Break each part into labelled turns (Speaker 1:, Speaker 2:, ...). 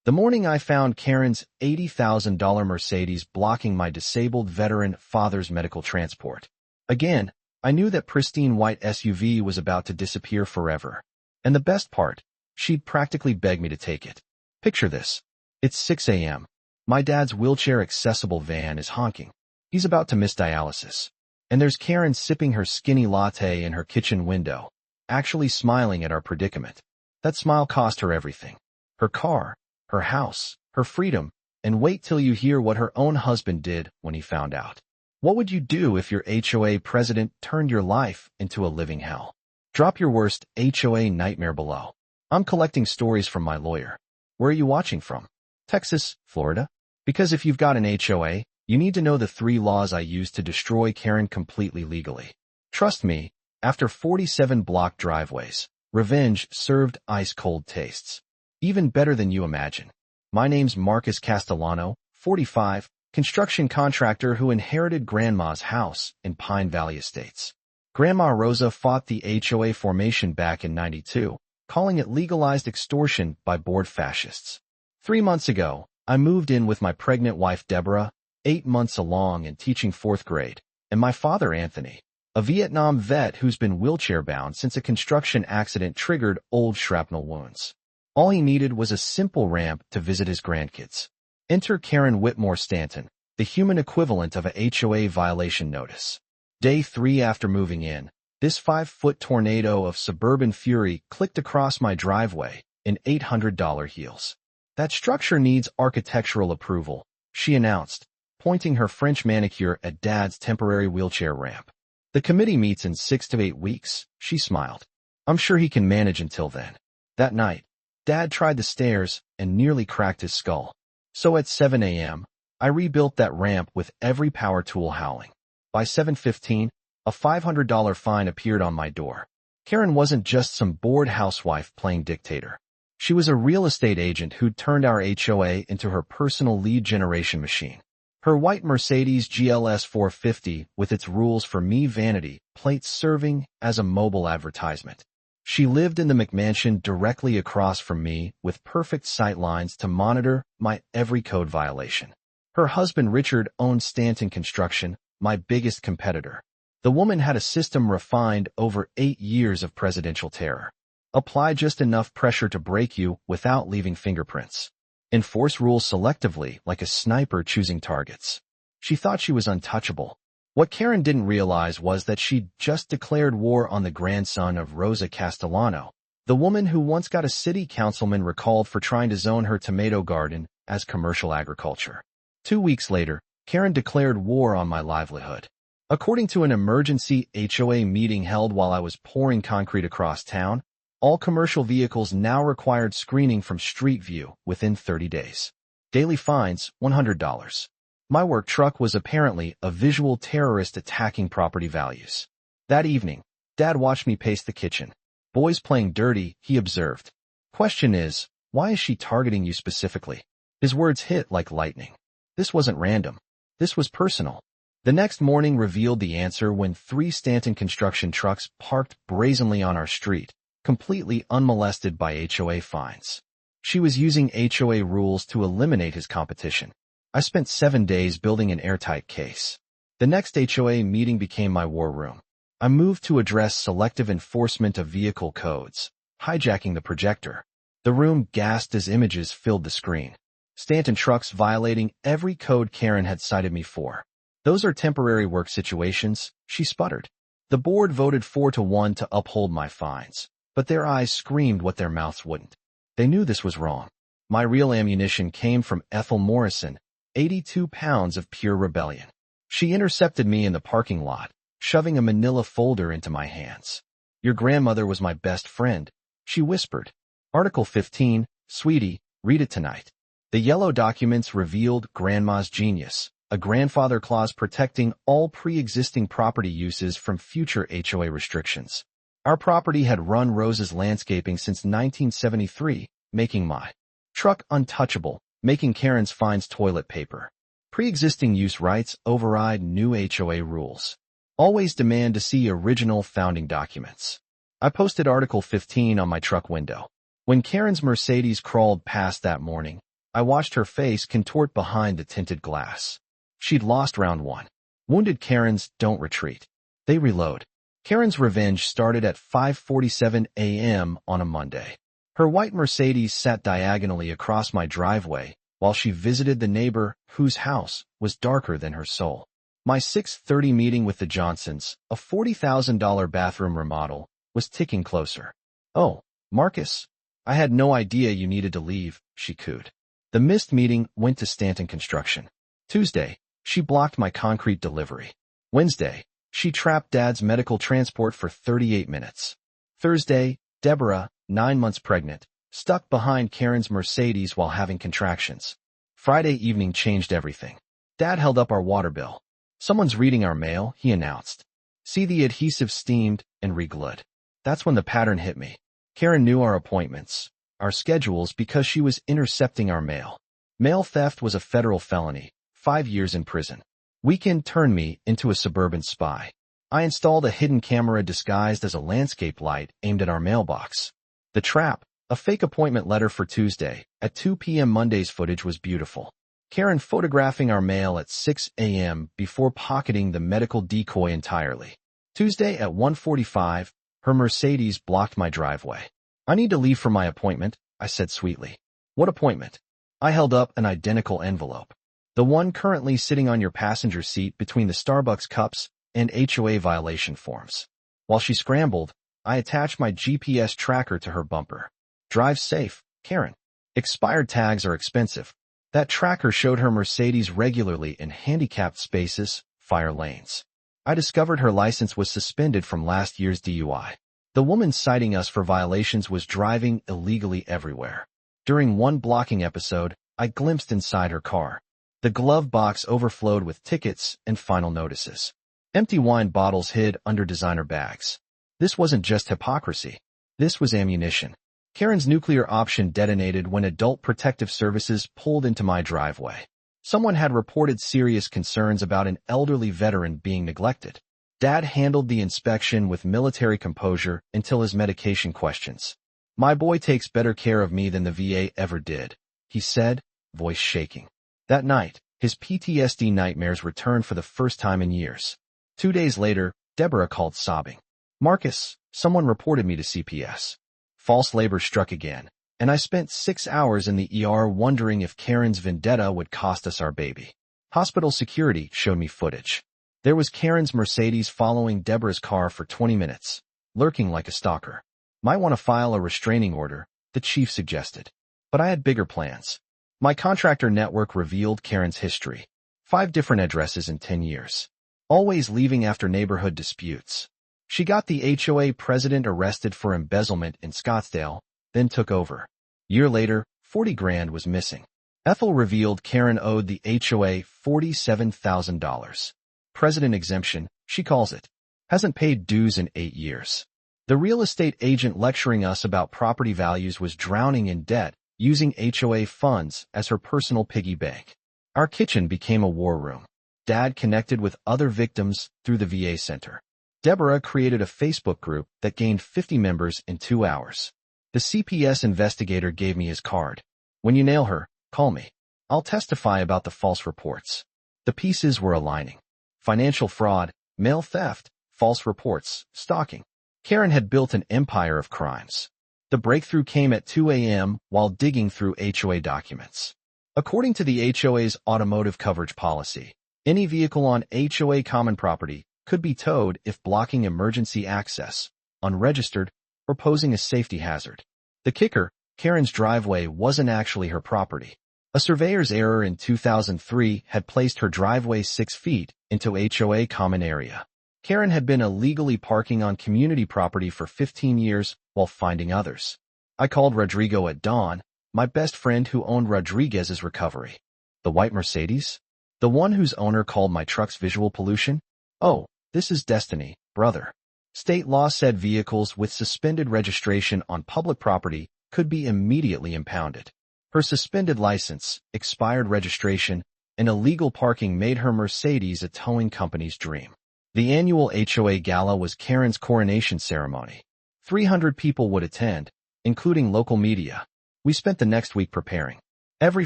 Speaker 1: The morning I found Karen's $80,000 Mercedes blocking my disabled veteran father's medical transport. Again, I knew that pristine white SUV was about to disappear forever. And the best part, she'd practically begged me to take it. Picture this. It's 6 a.m. My dad's wheelchair-accessible van is honking. He's about to miss dialysis. And there's Karen sipping her skinny latte in her kitchen window, actually smiling at our predicament. That smile cost her everything. Her car, her house, her freedom, and wait till you hear what her own husband did when he found out. What would you do if your HOA president turned your life into a living hell? Drop your worst HOA nightmare below. I'm collecting stories from my lawyer. Where are you watching from? Texas, Florida? Because if you've got an HOA, you need to know the 3 laws I used to destroy Karen completely legally. Trust me, after 47 blocked driveways, revenge served ice-cold tastes. Even better than you imagine. My name's Marcus Castellano, 45, construction contractor who inherited Grandma's house in Pine Valley Estates. Grandma Rosa fought the HOA formation back in '92, calling it legalized extortion by bored fascists. 3 months ago, I moved in with my pregnant wife Deborah, 8 months along and teaching 4th grade, and my father Anthony, a Vietnam vet who's been wheelchair-bound since a construction accident triggered old shrapnel wounds. All he needed was a simple ramp to visit his grandkids. Enter Karen Whitmore-Stanton, the human equivalent of a HOA violation notice. Day 3 after moving in, this 5-foot tornado of suburban fury clicked across my driveway in $800 heels. That structure needs architectural approval, she announced, pointing her French manicure at Dad's temporary wheelchair ramp. The committee meets in 6 to 8 weeks, she smiled. I'm sure he can manage until then. That night, Dad tried the stairs and nearly cracked his skull. So at 7 a.m., I rebuilt that ramp with every power tool howling. By 7:15, a $500 fine appeared on my door. Karen wasn't just some bored housewife playing dictator. She was a real estate agent who'd turned our HOA into her personal lead generation machine. Her white Mercedes GLS 450 with its rules for me vanity plates serving as a mobile advertisement. She lived in the McMansion directly across from me with perfect sight lines to monitor my every code violation. Her husband Richard owned Stanton Construction, my biggest competitor. The woman had a system refined over 8 years of presidential terror. Apply just enough pressure to break you without leaving fingerprints. Enforce rules selectively like a sniper choosing targets. She thought she was untouchable. What Karen didn't realize was that she'd just declared war on the grandson of Rosa Castellano, the woman who once got a city councilman recalled for trying to zone her tomato garden as commercial agriculture. 2 weeks later, Karen declared war on my livelihood. According to an emergency HOA meeting held while I was pouring concrete across town, all commercial vehicles now required screening from street view within 30 days. Daily fines, $100. My work truck was apparently a visual terrorist attacking property values. That evening, Dad watched me pace the kitchen. Boys playing dirty, he observed. Question is, why is she targeting you specifically? His words hit like lightning. This wasn't random. This was personal. The next morning revealed the answer when 3 Stanton construction trucks parked brazenly on our street, completely unmolested by HOA fines. She was using HOA rules to eliminate his competition. I spent 7 days building an airtight case. The next HOA meeting became my war room. I moved to address selective enforcement of vehicle codes, hijacking the projector. The room gasped as images filled the screen. Stanton trucks violating every code Karen had cited me for. Those are temporary work situations, she sputtered. The board voted 4-1 to uphold my fines, but their eyes screamed what their mouths wouldn't. They knew this was wrong. My real ammunition came from Ethel Morrison, 82 pounds of pure rebellion. She intercepted me in the parking lot, shoving a manila folder into my hands. Your grandmother was my best friend, she whispered. Article 15, sweetie, read it tonight. The yellow documents revealed Grandma's genius, a grandfather clause protecting all pre-existing property uses from future HOA restrictions. Our property had run Rose's landscaping since 1973, making my truck untouchable, making Karen's fines toilet paper. Pre-existing use rights override new HOA rules. Always demand to see original founding documents. I posted Article 15 on my truck window. When Karen's Mercedes crawled past that morning, I watched her face contort behind the tinted glass. She'd lost round one. Wounded Karens don't retreat. They reload. Karen's revenge started at 5:47 a.m. on a Monday. Her white Mercedes sat diagonally across my driveway while she visited the neighbor whose house was darker than her soul. My 6:30 meeting with the Johnsons, a $40,000 bathroom remodel, was ticking closer. "Oh, Marcus, I had no idea you needed to leave," she cooed. The missed meeting went to Stanton Construction. Tuesday, she blocked my concrete delivery. Wednesday, she trapped Dad's medical transport for 38 minutes. Thursday, Deborah, 9 months pregnant, stuck behind Karen's Mercedes while having contractions. Friday evening changed everything. Dad held up our water bill. "Someone's reading our mail," he announced. See the adhesive steamed and reglued. That's when the pattern hit me. Karen knew our appointments, our schedules, because she was intercepting our mail. Mail theft was a federal felony, 5 years in prison. Weekend turned me into a suburban spy. I installed a hidden camera disguised as a landscape light aimed at our mailbox. The trap, a fake appointment letter for Tuesday, at 2 p.m. Monday's footage was beautiful. Karen photographing our mail at 6 a.m. before pocketing the medical decoy entirely. Tuesday at 1:45, her Mercedes blocked my driveway. "I need to leave for my appointment," I said sweetly. "What appointment?" I held up an identical envelope. "The one currently sitting on your passenger seat between the Starbucks cups and HOA violation forms." While she scrambled, I attached my GPS tracker to her bumper. "Drive safe, Karen. Expired tags are expensive." That tracker showed her Mercedes regularly in handicapped spaces, fire lanes. I discovered her license was suspended from last year's DUI. The woman citing us for violations was driving illegally everywhere. During one blocking episode, I glimpsed inside her car. The glove box overflowed with tickets and final notices. Empty wine bottles hid under designer bags. This wasn't just hypocrisy. This was ammunition. Karen's nuclear option detonated when Adult Protective Services pulled into my driveway. Someone had reported serious concerns about an elderly veteran being neglected. Dad handled the inspection with military composure until his medication questions. "My boy takes better care of me than the VA ever did," he said, voice shaking. That night, his PTSD nightmares returned for the first time in years. 2 days later, Deborah called sobbing. "Marcus, someone reported me to CPS. False labor struck again, and I spent 6 hours in the ER wondering if Karen's vendetta would cost us our baby." Hospital security showed me footage. There was Karen's Mercedes following Deborah's car for 20 minutes, lurking like a stalker. "Might want to file a restraining order," the chief suggested. But I had bigger plans. My contractor network revealed Karen's history. 5 different addresses in 10 years. Always leaving after neighborhood disputes. She got the HOA president arrested for embezzlement in Scottsdale, then took over. Year later, 40 grand was missing. Ethel revealed Karen owed the HOA $47,000. President exemption, she calls it. Hasn't paid dues in 8 years. The real estate agent lecturing us about property values was drowning in debt, using HOA funds as her personal piggy bank. Our kitchen became a war room. Dad connected with other victims through the VA center. Deborah created a Facebook group that gained 50 members in 2 hours. The CPS investigator gave me his card. "When you nail her, call me. I'll testify about the false reports." The pieces were aligning. Financial fraud, mail theft, false reports, stalking. Karen had built an empire of crimes. The breakthrough came at 2 a.m. while digging through HOA documents. According to the HOA's automotive coverage policy, any vehicle on HOA common property could be towed if blocking emergency access, unregistered, or posing a safety hazard. The kicker, Karen's driveway wasn't actually her property. A surveyor's error in 2003 had placed her driveway 6 feet into HOA common area. Karen had been illegally parking on community property for 15 years while finding others. I called Rodrigo at dawn, my best friend who owned Rodriguez's recovery. "The white Mercedes? The one whose owner called my truck's visual pollution? Oh, this is destiny, brother." State law said vehicles with suspended registration on public property could be immediately impounded. Her suspended license, expired registration, and illegal parking made her Mercedes a towing company's dream. The annual HOA gala was Karen's coronation ceremony. 300 people would attend, including local media. We spent the next week preparing. Every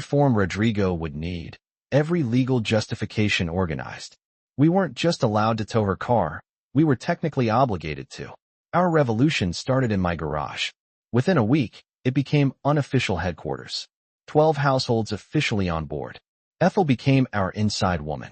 Speaker 1: form Rodrigo would need, every legal justification organized. We weren't just allowed to tow her car, we were technically obligated to. Our revolution started in my garage. Within a week, it became unofficial headquarters. 12 households officially on board. Ethel became our inside woman.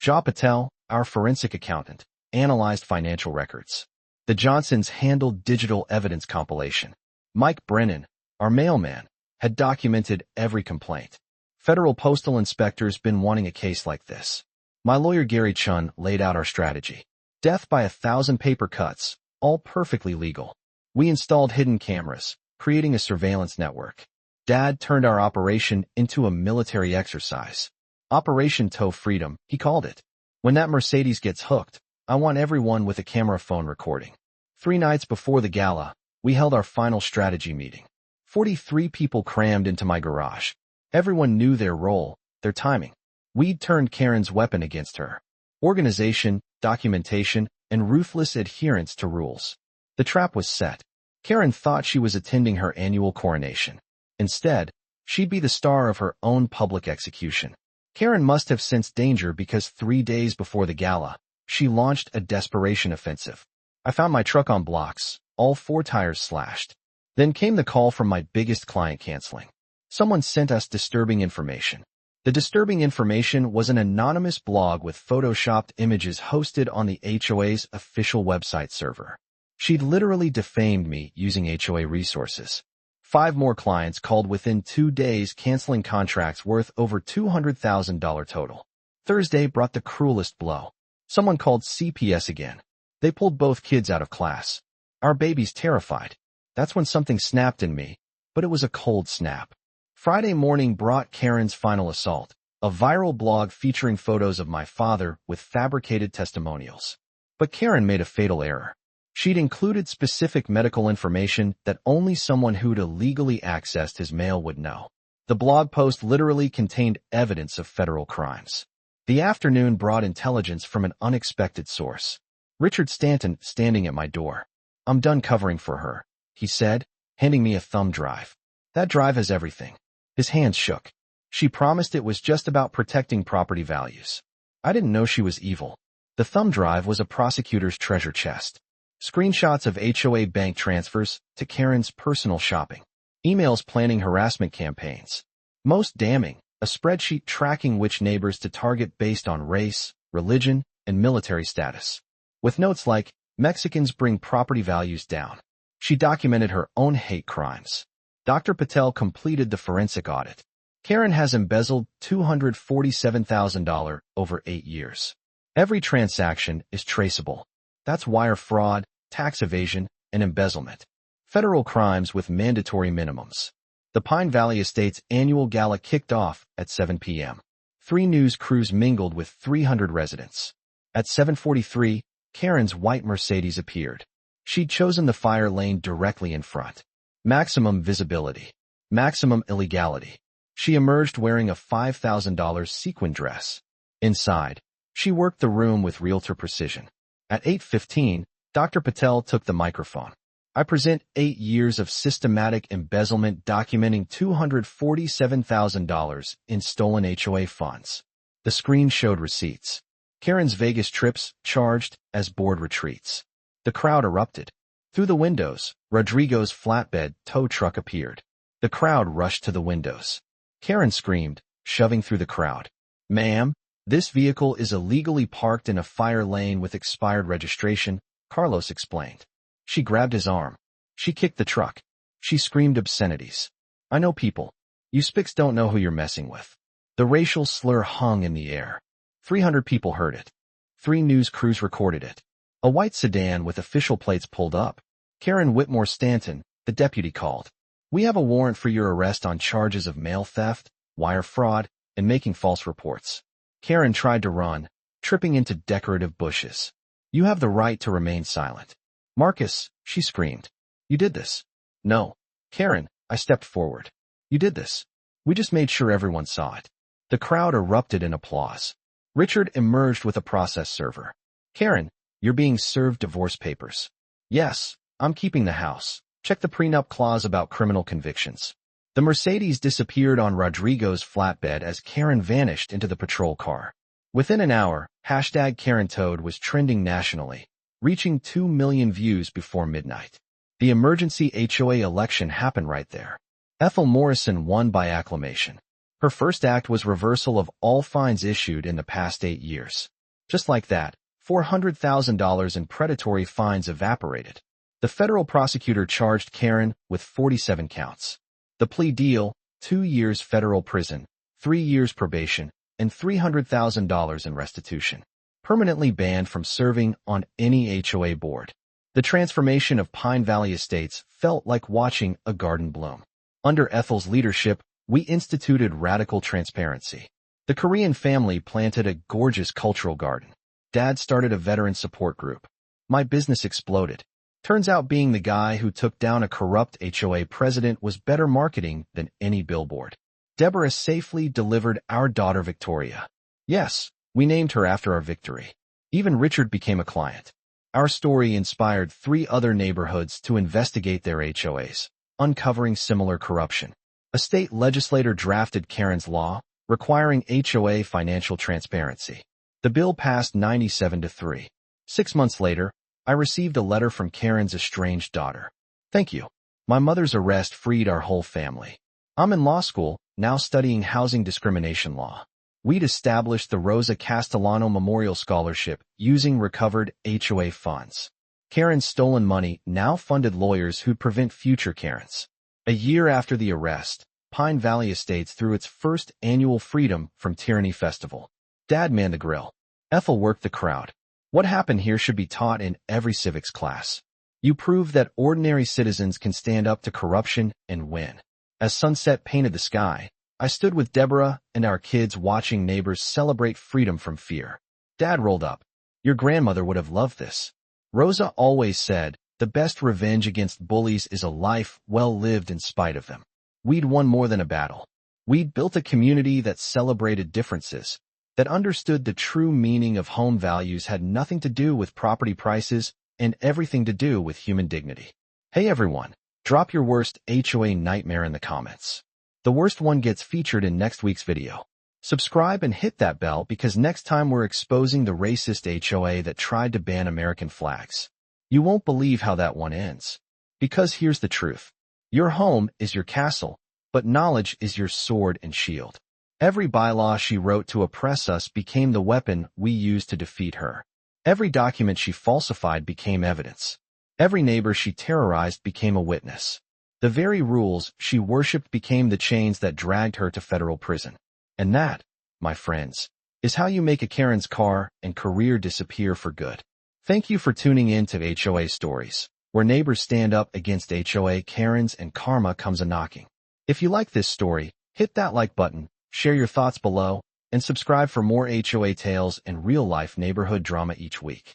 Speaker 1: Ja Patel, our forensic accountant, analyzed financial records. The Johnsons handled digital evidence compilation. Mike Brennan, our mailman, had documented every complaint. Federal postal inspectors been wanting a case like this. My lawyer Gary Chun laid out our strategy. Death by 1,000 paper cuts, all perfectly legal. We installed hidden cameras, creating a surveillance network. Dad turned our operation into a military exercise. Operation Tow Freedom, he called it. When that Mercedes gets hooked, I want everyone with a camera phone recording. 3 nights before the gala, we held our final strategy meeting. 43 people crammed into my garage. Everyone knew their role, their timing. We'd turned Karen's weapon against her. Organization, documentation, and ruthless adherence to rules. The trap was set. Karen thought she was attending her annual coronation. Instead, she'd be the star of her own public execution. Karen must have sensed danger because 3 days before the gala, she launched a desperation offensive. I found my truck on blocks, all 4 tires slashed. Then came the call from my biggest client canceling. Someone sent us disturbing information. The disturbing information was an anonymous blog with photoshopped images hosted on the HOA's official website server. She'd literally defamed me using HOA resources. 5 more clients called within 2 days, canceling contracts worth over $200,000 total. Thursday brought the cruelest blow. Someone called CPS again. They pulled both kids out of class. Our baby's terrified. That's when something snapped in me, but it was a cold snap. Friday morning brought Karen's final assault, a viral blog featuring photos of my father with fabricated testimonials. But Karen made a fatal error. She'd included specific medical information that only someone who'd illegally accessed his mail would know. The blog post literally contained evidence of federal crimes. The afternoon brought intelligence from an unexpected source. Richard Stanton standing at my door. "I'm done covering for her," he said, handing me a thumb drive. "That drive has everything." His hands shook. "She promised it was just about protecting property values." I didn't know she was evil. The thumb drive was a prosecutor's treasure chest. Screenshots of HOA bank transfers to Karen's personal shopping. Emails planning harassment campaigns. Most damning, a spreadsheet tracking which neighbors to target based on race, religion, and military status. With notes like, "Mexicans bring property values down." She documented her own hate crimes. Dr. Patel completed the forensic audit. Karen has embezzled $247,000 over 8 years. Every transaction is traceable. That's wire fraud, tax evasion, and embezzlement. Federal crimes with mandatory minimums. The Pine Valley Estate's annual gala kicked off at 7 p.m. 3 news crews mingled with 300 residents. At 7:43, Karen's white Mercedes appeared. She'd chosen the fire lane directly in front. Maximum visibility. Maximum illegality. She emerged wearing a $5,000 sequin dress. Inside, she worked the room with realtor precision. At 8:15, Dr. Patel took the microphone. "I present 8 years of systematic embezzlement documenting $247,000 in stolen HOA funds." The screen showed receipts. Karen's Vegas trips charged as board retreats. The crowd erupted. Through the windows, Rodrigo's flatbed tow truck appeared. The crowd rushed to the windows. Karen screamed, shoving through the crowd. "Ma'am, this vehicle is illegally parked in a fire lane with expired registration," Carlos explained. She grabbed his arm. She kicked the truck. She screamed obscenities. "I know people. You spics don't know who you're messing with." The racial slur hung in the air. 300 people heard it. 3 news crews recorded it. A white sedan with official plates pulled up. Karen Whitmore-Stanton, the deputy, called. "We have a warrant for your arrest on charges of mail theft, wire fraud, and making false reports." Karen tried to run, tripping into decorative bushes. "You have the right to remain silent." "Marcus," she screamed. "You did this." "No." "Karen," I stepped forward. "You did this. We just made sure everyone saw it." The crowd erupted in applause. Richard emerged with a process server. "Karen, you're being served divorce papers." "Yes, I'm keeping the house. Check the prenup clause about criminal convictions." The Mercedes disappeared on Rodrigo's flatbed as Karen vanished into the patrol car. Within an hour, #KarenTowed was trending nationally, reaching 2 million views before midnight. The emergency HOA election happened right there. Ethel Morrison won by acclamation. Her first act was reversal of all fines issued in the past 8 years. Just like that, $400,000 in predatory fines evaporated. The federal prosecutor charged Karen with 47 counts. The plea deal, 2 years federal prison, 3 years probation, and $300,000 in restitution. Permanently banned from serving on any HOA board. The transformation of Pine Valley Estates felt like watching a garden bloom. Under Ethel's leadership, we instituted radical transparency. The Korean family planted a gorgeous cultural garden. Dad started a veteran support group. My business exploded. Turns out being the guy who took down a corrupt HOA president was better marketing than any billboard. Deborah safely delivered our daughter Victoria. Yes, we named her after our victory. Even Richard became a client. Our story inspired 3 other neighborhoods to investigate their HOAs, uncovering similar corruption. A state legislator drafted Karen's law, requiring HOA financial transparency. The bill passed 97-3. 6 months later, I received a letter from Karen's estranged daughter. Thank you. My mother's arrest freed our whole family. I'm in law school, now studying housing discrimination law. We'd established the Rosa Castellano Memorial Scholarship using recovered HOA funds. Karen's stolen money now funded lawyers who'd prevent future Karens. A year after the arrest, Pine Valley Estates threw its first annual Freedom from Tyranny Festival. Dad manned the grill. Ethel worked the crowd. What happened here should be taught in every civics class. You proved that ordinary citizens can stand up to corruption and win. As sunset painted the sky, I stood with Deborah and our kids watching neighbors celebrate freedom from fear. Dad rolled up. Your grandmother would have loved this. Rosa always said, the best revenge against bullies is a life well lived in spite of them. We'd won more than a battle. We'd built a community that celebrated differences, that understood the true meaning of home values had nothing to do with property prices and everything to do with human dignity. Hey everyone, drop your worst HOA nightmare in the comments. The worst one gets featured in next week's video. Subscribe and hit that bell because next time we're exposing the racist HOA that tried to ban American flags. You won't believe how that one ends. Because here's the truth. Your home is your castle, but knowledge is your sword and shield. Every bylaw she wrote to oppress us became the weapon we used to defeat her. Every document she falsified became evidence. Every neighbor she terrorized became a witness. The very rules she worshipped became the chains that dragged her to federal prison. And that, my friends, is how you make a Karen's car and career disappear for good. Thank you for tuning in to HOA Stories, where neighbors stand up against HOA Karens and karma comes a-knocking. If you like this story, hit that like button, share your thoughts below, and subscribe for more HOA tales and real-life neighborhood drama each week.